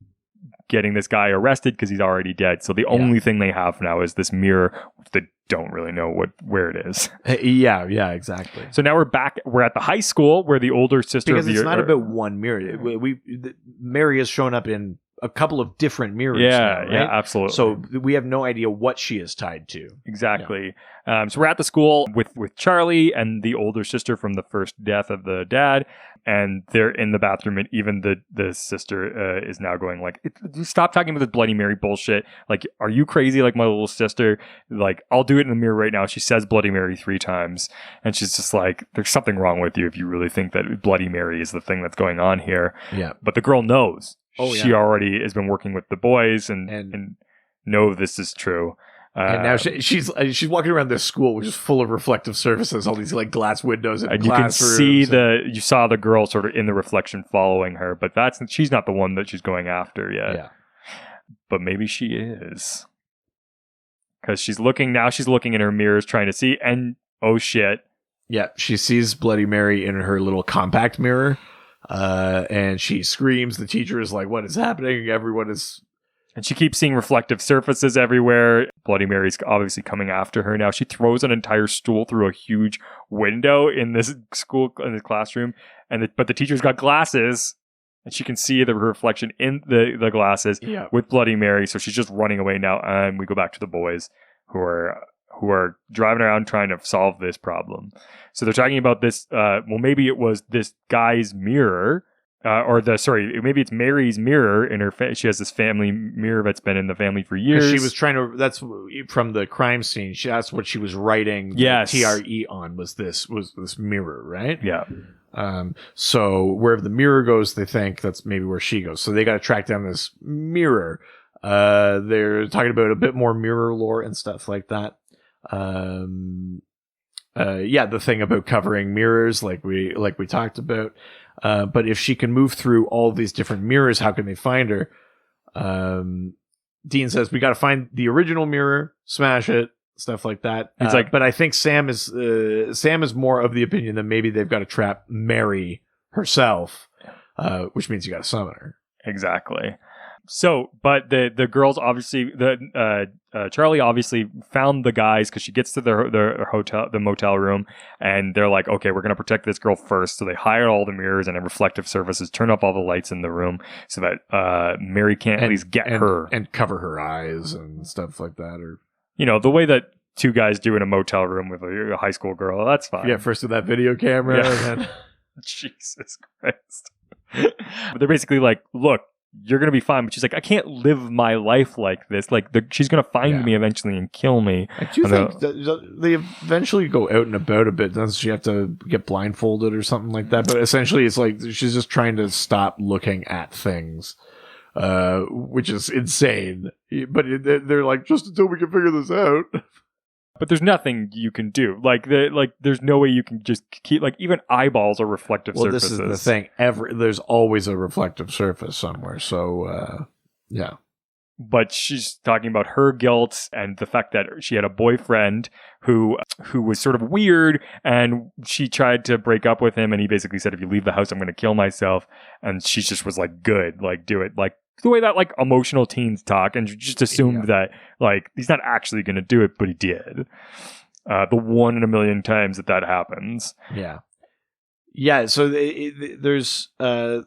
getting this guy arrested because he's already dead. So the only thing they have now is this mirror, which they don't really know where it is. Yeah, exactly. So now we're at the high school where the older sister because it's not about one mirror. Mary has shown up in a couple of different mirrors. Yeah, now, right? Yeah, absolutely. So we have no idea what she is tied to. Exactly. Yeah. So we're at the school with Charlie and the older sister from the first death of the dad, and they're in the bathroom, and even the sister is now going like, stop talking about this Bloody Mary bullshit. Like, are you crazy like my little sister? Like, I'll do it in the mirror right now. She says Bloody Mary 3 times, and she's just like, there's something wrong with you if you really think that Bloody Mary is the thing that's going on here. Yeah. But the girl knows. She already has been working with the boys and know this is true. And now she's walking around this school, which is full of reflective surfaces, all these like glass windows and classrooms. You can see you saw the girl sort of in the reflection following her, but she's not the one that she's going after yet. Yeah. But maybe she is. Because she's looking in her mirrors trying to see, and oh shit. Yeah, she sees Bloody Mary in her little compact mirror. And she screams. The teacher is like, what is happening? Everyone is... And she keeps seeing reflective surfaces everywhere. Bloody Mary's obviously coming after her now. She throws an entire stool through a huge window in this school, in this classroom. But the teacher's got glasses, and she can see the reflection in the glasses with Bloody Mary. So she's just running away now. And we go back to the boys who are driving around trying to solve this problem. So they're talking about this, maybe it was this guy's mirror, maybe it's Mary's mirror in her, she has this family mirror that's been in the family for years. She was trying to, that's from the crime scene, that's what she was writing TRE on, was this mirror, right? Yeah. So wherever the mirror goes, they think that's maybe where she goes. So they got to track down this mirror. They're talking about a bit more mirror lore and stuff like that. The thing about covering mirrors, like we talked about. But if she can move through all these different mirrors, how can they find her? Dean says we got to find the original mirror, smash it, stuff like that. It's but I think Sam is more of the opinion that maybe they've got to trap Mary herself, which means you got to summon her. Exactly. So, but the girls obviously, Charlie obviously found the guys because she gets to the motel room, and they're like, okay, we're going to protect this girl first. So they hide all the mirrors and reflective surfaces, turn up all the lights in the room so that Mary can't at least get her. And cover her eyes and stuff like that. Or, the way that 2 guys do in a motel room with a high school girl, that's fine. Yeah, first with that video camera. Yeah. And then... Jesus Christ. But they're basically like, look, you're going to be fine. But she's like, I can't live my life like this. Like, she's going to find me eventually and kill me. I do think they eventually go out and about a bit. Doesn't she have to get blindfolded or something like that? But essentially, it's like she's just trying to stop looking at things, which is insane. But they're like, just until we can figure this out. But there's nothing you can do. There's no way you can just keep, like, even eyeballs are reflective surfaces. Well, this is the thing. There's always a reflective surface somewhere. So, yeah. But she's talking about her guilt and the fact that she had a boyfriend who was sort of weird, and she tried to break up with him, and he basically said, if you leave the house, I'm going to kill myself. And she just was like, good, like, do it. Like, the way that, like, emotional teens talk, and just assumed that, like, he's not actually going to do it, but he did. The 1 in a million times that happens. Yeah. Yeah, so there's... so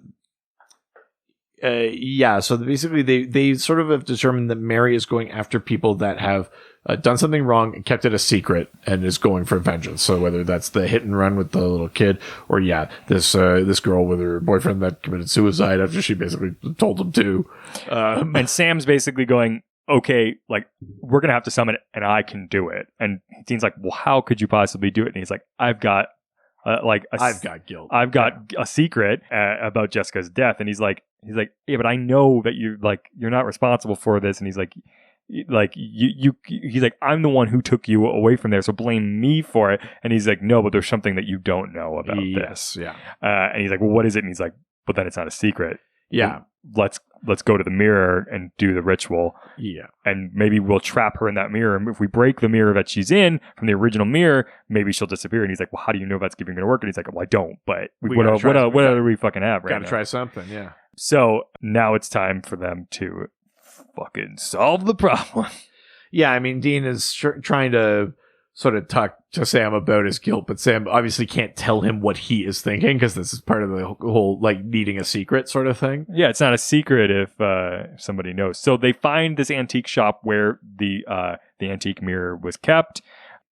basically they sort of have determined that Mary is going after people that have done something wrong and kept it a secret and is going for vengeance. So whether that's the hit and run with the little kid, or this girl with her boyfriend that committed suicide after she basically told him to. And Sam's basically going, okay, like, we're going to have to summon it and I can do it. And Dean's like, well, how could you possibly do it? And he's like, I've got guilt. I've got a secret about Jessica's death. And he's like, yeah, but I know that you're not responsible for this. And he's like, he's like, I'm the one who took you away from there, so blame me for it. And he's like, no, but there's something that you don't know about this. Yeah. And he's like, well, what is it? And he's like, but then it's not a secret. Yeah. Let's go to the mirror and do the ritual. Yeah. And maybe we'll trap her in that mirror. And if we break the mirror that she's in from the original mirror, maybe she'll disappear. And he's like, well, how do you know that's even going to work? And he's like, well, I don't, but what other we fucking have right now? Gotta try something, yeah. So now it's time for them to fucking solve the problem. Yeah, I mean, Dean is trying to sort of talk to Sam about his guilt, but Sam obviously can't tell him what he is thinking, because this is part of the whole, like, needing a secret sort of thing. Yeah, it's not a secret if somebody knows. So they find this antique shop where the antique mirror was kept,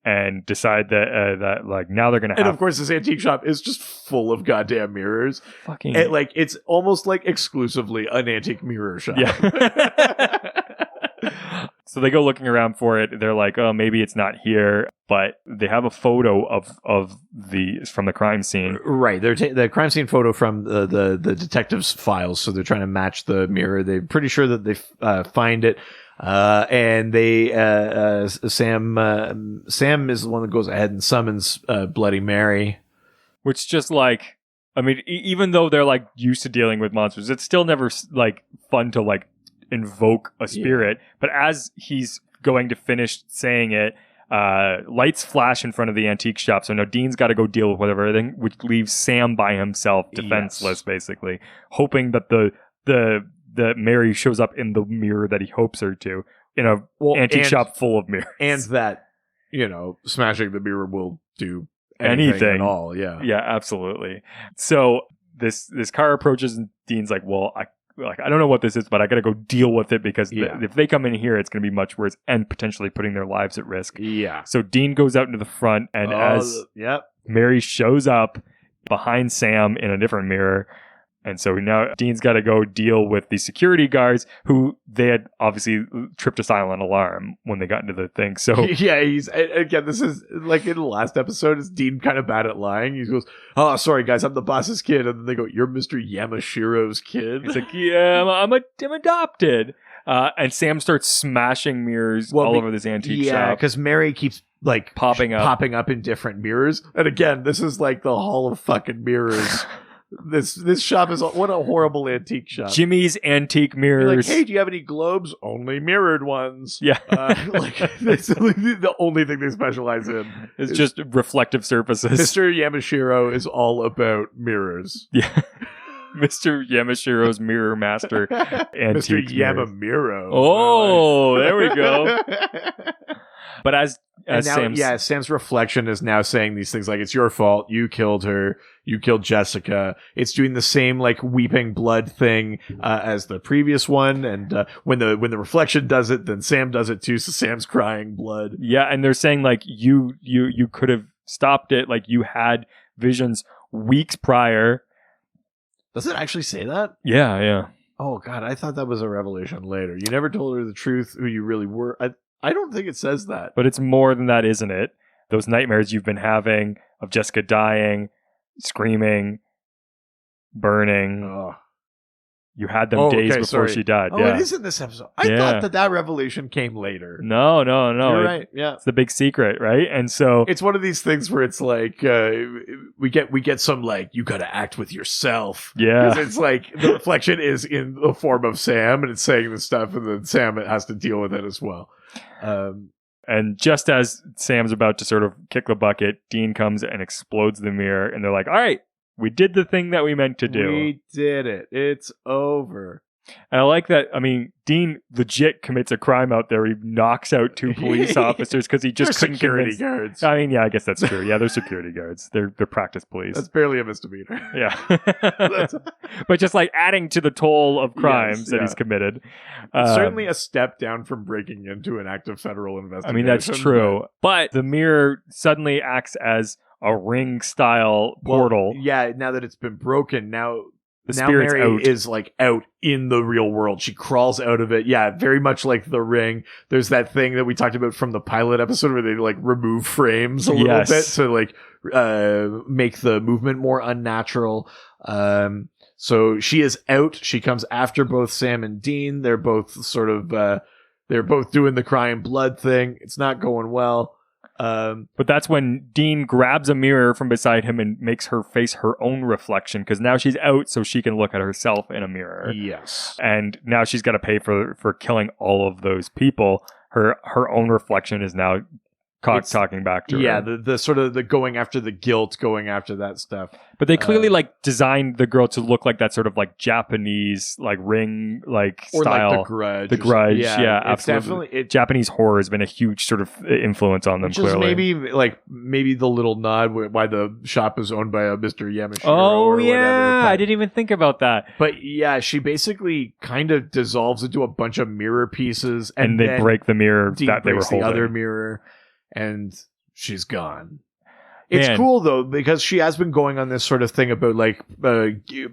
and decide that like, now they're gonna have... And of course, this antique shop is just full of goddamn mirrors. Fucking... And, like, it's almost like exclusively an antique mirror shop. Yeah. So they go looking around for it. They're like, oh, maybe it's not here. But they have a photo from the crime scene. Right. They're the crime scene photo from the detective's files. So they're trying to match the mirror. They're pretty sure that they find it. And Sam is the one that goes ahead and summons Bloody Mary. Which just, like, I mean, even though they're, like, used to dealing with monsters, it's still never, like, fun to, like, invoke a spirit. Yeah. But as he's going to finish saying it, lights flash in front of the antique shop. So now Dean's got to go deal with everything, which leaves Sam by himself, defenseless, basically, hoping that the Mary shows up in the mirror that he hopes her to, in a antique shop full of mirrors. And that, smashing the mirror will do anything at all. Yeah. Yeah, absolutely. So this car approaches, and Dean's like, well, I don't know what this is, but I got to go deal with it, because if they come in here, it's going to be much worse and potentially putting their lives at risk. Yeah. So Dean goes out into the front, and Mary shows up behind Sam in a different mirror. And so now Dean's got to go deal with the security guards, who they had obviously tripped a silent alarm when they got into the thing. So yeah, this is like in the last episode, is Dean kind of bad at lying. He goes, "Oh, sorry guys, I'm the boss's kid," and then they go, "You're Mr. Yamashiro's kid." He's like, "Yeah, I'm adopted." And Sam starts smashing mirrors all over this antique shop. Yeah, because Mary keeps like popping up in different mirrors, and again, this is like the hall of fucking mirrors. This shop is what a horrible antique shop. Jimmy's Antique Mirrors. You're like, hey, do you have any globes? Only mirrored ones. Yeah. That's the only thing they specialize in. It's just reflective surfaces. Mr. Yamashiro is all about mirrors. Yeah. Mr. Yamashiro's Mirror Master Antique Mr. Yamamiro. Oh, there we go. But as now, Sam's reflection is now saying these things like, it's your fault, you killed her, you killed Jessica. It's doing the same like weeping blood thing as the previous one, and when the reflection does it, then Sam does it too, so Sam's crying blood. Yeah, and they're saying like you could have stopped it, like you had visions weeks prior. Does it actually say that? Yeah. Oh god, I thought that was a revelation later. You never told her the truth, who you really were. I don't think it says that. But it's more than that, isn't it? Those nightmares you've been having of Jessica dying, screaming, burning. Oh. You had them days before she died. Oh, it is in this episode. I thought that revelation came later. No. You're right. Yeah, it's the big secret, right? And so it's one of these things where it's like we get some like you got to act with yourself. Yeah, 'cause it's like the reflection is in the form of Sam, and it's saying this stuff, and then Sam has to deal with it as well. And just as Sam's about to sort of kick the bucket, Dean comes and explodes the mirror, and they're like, "All right, we did the thing that we meant to do. We did it. It's over." And I like that. I mean, Dean legit commits a crime out there. He knocks out 2 police officers because he just couldn't security convince. guards. I mean, yeah, I guess that's true. Yeah, they're security guards. They're practice police. That's barely a misdemeanor. Yeah. But just like adding to the toll of crimes that he's committed. It's certainly a step down from breaking into an active federal investigation. I mean, that's true. But the mirror suddenly acts as a ring-style portal. Yeah, now that it's been broken, now spirit's Mary out. is like out in the real world. She crawls out of it. Yeah, very much like the ring. There's that thing that we talked about from the pilot episode where they like remove frames a little bit to like make the movement more unnatural. So she is out. She comes after both Sam and Dean. They're both sort of they're both doing the crying blood thing. It's not going well. But that's when Dean grabs a mirror from beside him and makes her face her own reflection, because now she's out so she can look at herself in a mirror. Yes. And now she's got to pay for killing all of those people. Her own reflection is now talking back to her. Yeah, the sort of the going after the guilt, going after that stuff. But they clearly like designed the girl to look like that sort of like Japanese like ring like or style. Like the Grudge. The Grudge, yeah, it's absolutely. Definitely, Japanese horror has been a huge sort of influence on them. Which clearly, is maybe the little nod why the shop is owned by a Mr. Yamashiro. Oh or yeah, whatever, I didn't even think about that. But yeah, she basically kind of dissolves into a bunch of mirror pieces, and they break the mirror Dean that they were holding. The other mirror, and she's gone. It's cool though, because she has been going on this sort of thing about like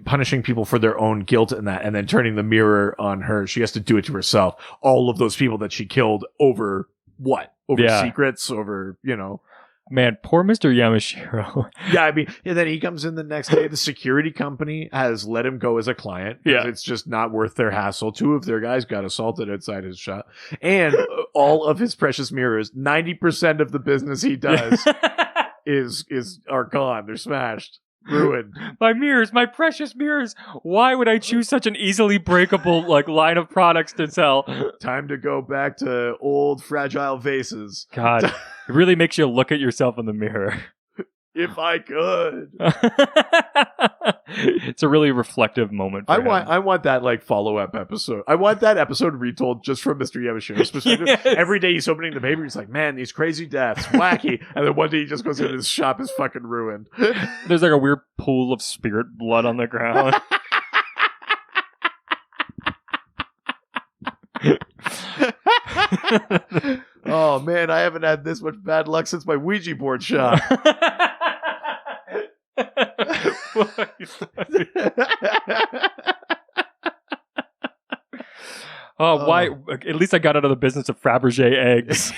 punishing people for their own guilt and that, and then turning the mirror on her. She has to do it to herself. All of those people that she killed over what? Over secrets, over, Man, poor Mr. Yamashiro. Yeah, I mean, and then he comes in the next day. The security company has let him go as a client. Yeah. It's just not worth their hassle. 2 of their guys got assaulted outside his shop. And all of his precious mirrors, 90% of the business he does are gone. They're smashed. Ruined. My mirrors, my precious mirrors. Why would I choose such an easily breakable like line of products to sell? Time to go back to old fragile vases. God, it really makes you look at yourself in the mirror. If I could. It's a really reflective moment for I want that like follow-up episode. I want that episode retold just from Mr. Yamashiro's perspective. Yes. Every day he's opening the paper, he's like, man, these crazy deaths, wacky. And then one day he just goes in, his shop is fucking ruined. There's like a weird pool of spirit blood on the ground. Oh man, I haven't had this much bad luck since my Ouija board shop. Why? At least I got out of the business of Fabergé eggs.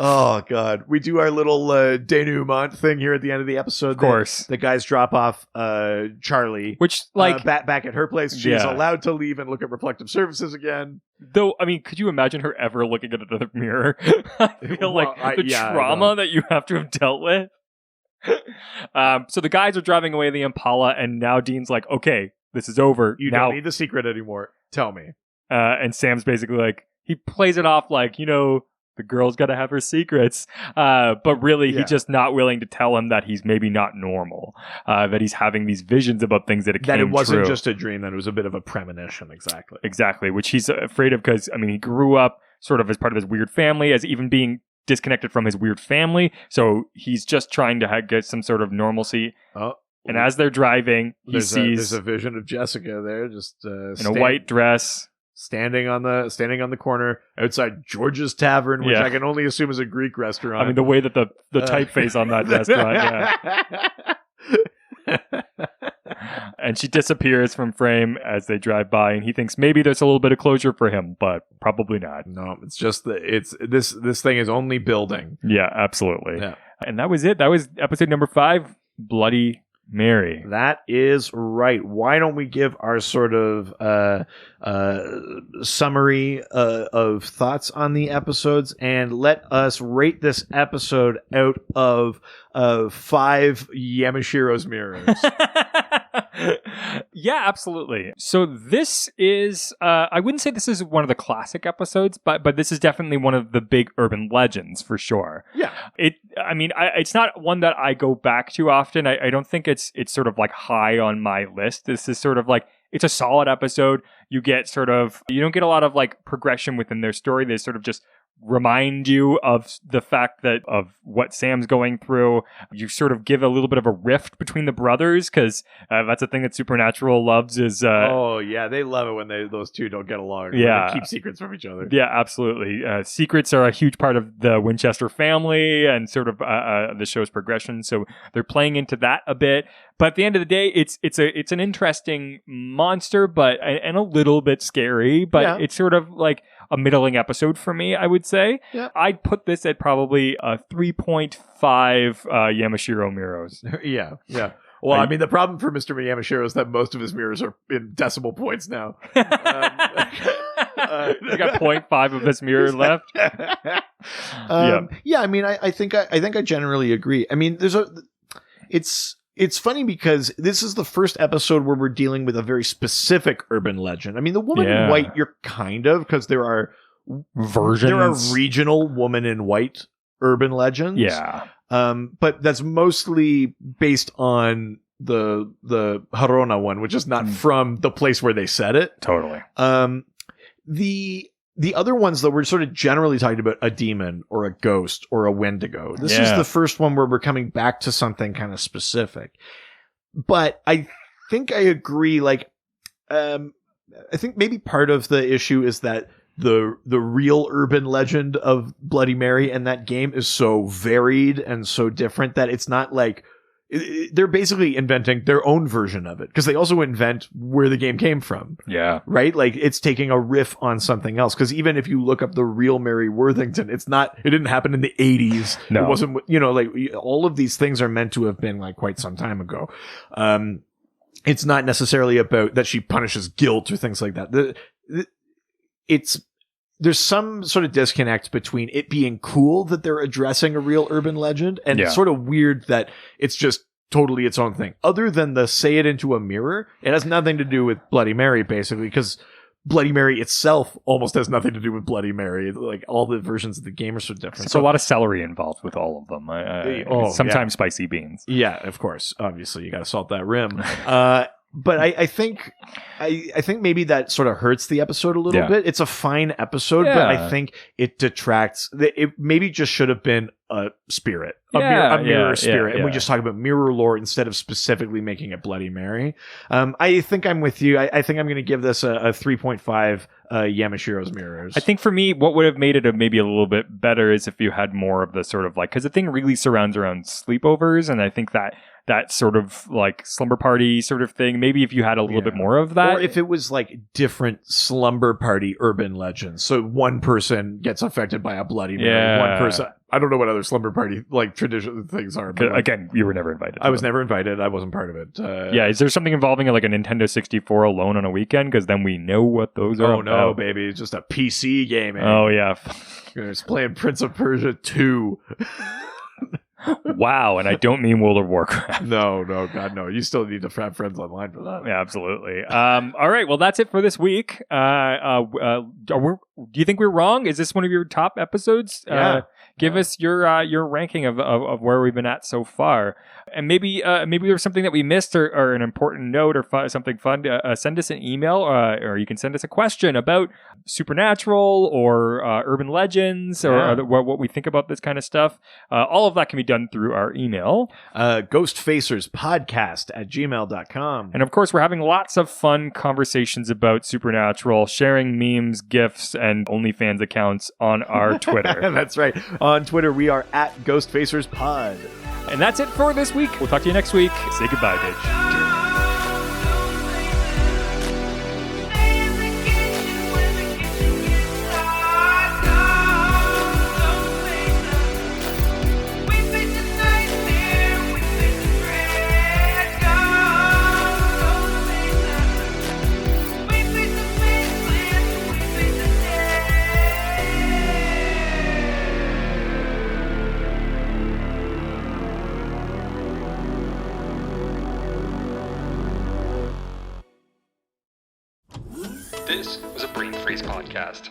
Oh God, we do our little denouement thing here at the end of the episode. Of course, the guys drop off Charlie, which like back at her place. She's allowed to leave and look at reflective surfaces again. Though, I mean, could you imagine her ever looking at another mirror? I feel the trauma that you have to have dealt with. So the guys are driving away in the Impala, and now Dean's like, "Okay, this is over. You don't need the secret anymore. Tell me." And Sam's basically like, he plays it off like, the girl's got to have her secrets. But really, he's just not willing to tell him that he's maybe not normal. That he's having these visions about things that it wasn't just a dream, that it was a bit of a premonition. Exactly, which he's afraid of because, I mean, he grew up sort of as part of his weird family, as even being disconnected from his weird family. So he's just trying to get some sort of normalcy. Oh. And as they're driving, there's a vision of Jessica there, just in a white dress. Standing on the corner outside George's Tavern, which I can only assume is a Greek restaurant. I mean, the way that the typeface on that restaurant, And she disappears from frame as they drive by, and he thinks maybe there's a little bit of closure for him, but probably not. No, it's just this thing is only building. Yeah, absolutely. Yeah. And that was it. That was episode number 5, Bloody Mary. That is right. Why don't we give our sort of summary of thoughts on the episodes, and let us rate this episode out of 5 Yamashiro's mirrors. Yeah, absolutely. So this is, I wouldn't say this is one of the classic episodes, but this is definitely one of the big urban legends for sure. Yeah. It's not one that I go back to often. I don't think it's sort of like high on my list. This is sort of like, it's a solid episode. You don't get a lot of like progression within their story. They sort of just remind you of the fact that of what Sam's going through. You sort of give a little bit of a rift between the brothers, because that's a thing that Supernatural loves is oh yeah, they love it when those two don't get along. Yeah, they keep secrets from each other. Yeah, absolutely. Secrets are a huge part of the Winchester family and sort of the show's progression, so they're playing into that a bit. But at the end of the day, it's an interesting monster, but and a little bit scary, but it's sort of like a middling episode for me, I would say. Yeah. I'd put this at probably a 3.5 Yamashiro mirrors. Yeah. Well, I mean, the problem for Mr. Yamashiro is that most of his mirrors are in decimal points now. You got 0.5 of this mirror left. Yeah, I mean, I think I generally agree. I mean, it's funny because this is the first episode where we're dealing with a very specific urban legend. I mean, the woman in white, you're kind of, because there are versions. There are regional woman in white urban legends. Yeah. But that's mostly based on the Harona one, which is not from the place where they said it. Totally. The other ones, though, we're sort of generally talking about a demon or a ghost or a Wendigo. This is the first one where we're coming back to something kind of specific. But I think I agree. Like, I think maybe part of the issue is that the real urban legend of Bloody Mary and that game is so varied and so different that it's not like they're basically inventing their own version of it, because they also invent where the game came from. Yeah. Right? Like, it's taking a riff on something else. Because even if you look up the real Mary Worthington, it didn't happen in the 80s. No. It wasn't, like, all of these things are meant to have been like quite some time ago. It's not necessarily about that she punishes guilt or things like that. There's some sort of disconnect between it being cool that they're addressing a real urban legend and it's sort of weird that it's just totally its own thing. Other than the say it into a mirror, it has nothing to do with Bloody Mary, basically, because Bloody Mary itself almost has nothing to do with Bloody Mary. Like, all the versions of the game are so different. So a lot of celery involved with all of them. Sometimes spicy beans. Yeah, of course. Obviously, you got to salt that rim. But I think maybe that sort of hurts the episode a little bit. It's a fine episode, but I think it detracts. It maybe just should have been a spirit, a mirror spirit, and we just talk about mirror lore instead of specifically making it Bloody Mary. I think I'm with you. I think I'm going to give this a 3.5 Yamashiro's mirrors. I think for me, what would have made it maybe a little bit better is if you had more of the sort of like, because the thing really surrounds around sleepovers, and I think that sort of like slumber party sort of thing. Maybe if you had a little bit more of that. Or if it was like different slumber party urban legends. So one person gets affected by a Bloody Mary. One person. I don't know what other slumber party like traditional things are. But again, you were never invited. I was never invited. I wasn't part of it. Is there something involving like a Nintendo 64 alone on a weekend? Because then we know what those are. Oh no, baby. It's just a PC game. Oh yeah. It's playing Prince of Persia 2. Wow, and I don't mean World of Warcraft. No, God, no. You still need to have friends online for that. Yeah, absolutely. All right, well, that's it for this week. Do you think we're wrong? Is this one of your top episodes? Give us your ranking of where we've been at so far. And maybe there's something that we missed or an important note or something fun. Send us an email or you can send us a question about Supernatural or urban legends or what we think about this kind of stuff. All of that can be done through our email. ghostfacerspodcast@gmail.com. And of course, we're having lots of fun conversations about Supernatural, sharing memes, GIFs, and OnlyFans accounts on our Twitter. That's right. On Twitter, we are @GhostFacersPod. And that's it for this week. We'll talk to you next week. Say goodbye, bitch. This was a Brain Freeze podcast.